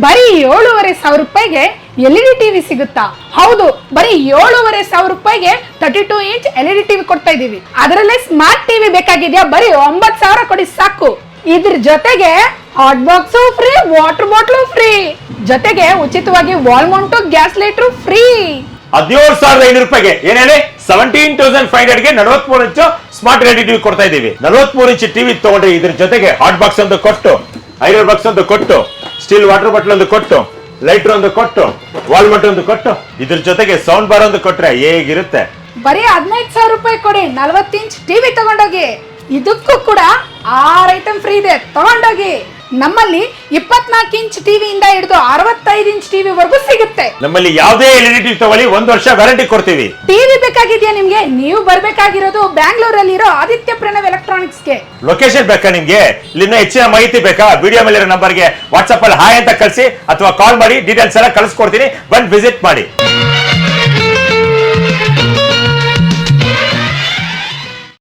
ಬರೀ 7,500 ರೂಪಾಯಿಗೆ LED TV ಸಿಗುತ್ತಾ? ಹೌದು, ಬರೀ 7,500 ರೂಪಾಯಿಗೆ 32 ಇಂಚ್ LED ಟಿವಿ ಕೊಡ್ತಾ ಇದೀವಿ. ಅದರಲ್ಲೇ ಸ್ಮಾರ್ಟ್ ಟಿವಿ ಬೇಕಾಗಿದ್ಯಾ? ಬರೀ 9,000 ಕೊಡಿ ಸಾಕು. ಇದ್ರ ಜೊತೆಗೆ hot box free, water bottle free, ಜೊತೆಗೆ ಉಚಿತವಾಗಿ wall Mount gas lighter free. 17,500 ರೂಪಾಯಿಗೆ ಏನ್ ಹೇಳಿ 17,500 ಗೆ 43 ಇಂಚು ಸ್ಮಾರ್ಟ್ LED ಟಿವಿ ಕೊಡ್ತಾ ಇದೀವಿ. 43 ಇಂಚ್ ಟಿವಿ ತಗೊಂಡ್ರೆ ಇದ್ರ ಜೊತೆಗೆ ಹಾಟ್ ಬಾಕ್ಸ್ ಒಂದು ಕೊಟ್ಟು, ಐರನ್ ಬಾಕ್ಸ್ ಒಂದು ಕೊಟ್ಟು, ಸ್ಟೀಲ್ ವಾಟರ್ ಬಾಟಲ್ ಒಂದು ಕೊಟ್ಟು, ಲೈಟರ್ ಒಂದು ಕೊಟ್ಟು, ವಾಲ್ ಮೌಂಟ್ ಒಂದು ಕೊಟ್ಟು, ಇದ್ರ ಜೊತೆಗೆ ಸೌಂಡ್ ಬಾರ್ ಒಂದು ಕೊಟ್ರೆ ಹೇಗಿರುತ್ತೆ? ಬರೀ 15,000 ರೂಪಾಯಿ ಕೊಡಿ 40 ಇಂಚ್ ಟಿವಿ ತಗೊಂಡೋಗಿ. ಇದಕ್ಕೂ ಕೂಡ 6 ಐಟಮ್ ಫ್ರೀ ಇದೆ, ತಗೊಂಡೋಗಿ. ನಮ್ಮಲ್ಲಿ 24 ಇಂಚ್ ಟಿವಿಯಿಂದ ಹಿಡಿದು 65 ಇಂಚ್ ಟಿವಿ ವರೆಗೂ ಸಿಗುತ್ತೆ. ನಮ್ಮಲ್ಲಿ ಯಾವುದೇ LED ಟಿವಿ ತಗೊಳ್ಳಿ 1 ವರ್ಷ ವ್ಯಾರಂಟಿ ಕೊಡ್ತೀವಿ. ಟಿವಿ ಬೇಕಾಗಿದ್ಯಾ ನಿಮ್ಗೆ? ನೀವು ಬರ್ಬೇಕಾಗಿರೋದು ಬ್ಯಾಂಗ್ಳೂರಲ್ಲಿರೋ ಆದಿತ್ಯ ಪ್ರಣವ್ ಎಲೆಕ್ಟ್ರಾನಿಕ್ಸ್ಗೆ. ಲೊಕೇಶನ್ ಬೇಕಾ ನಿಮ್ಗೆ? ಇಲ್ಲಿನ ಹೆಚ್ಚಿನ ಮಾಹಿತಿ ಬೇಕಾ? ವಿಡಿಯೋ ಮೇಲಿರೋ ನಂಬರ್ಗೆ ವಾಟ್ಸ್ಆಪ್ ಅಲ್ಲಿ ಹಾಯ್ ಅಂತ ಕಳಿಸಿ ಅಥವಾ ಕಾಲ್ ಮಾಡಿ, ಡೀಟೇಲ್ಸ್ ಎಲ್ಲ ಕಳಿಸ್ಕೊಡ್ತೀನಿ. ಬಂದು ವಿಸಿಟ್ ಮಾಡಿ.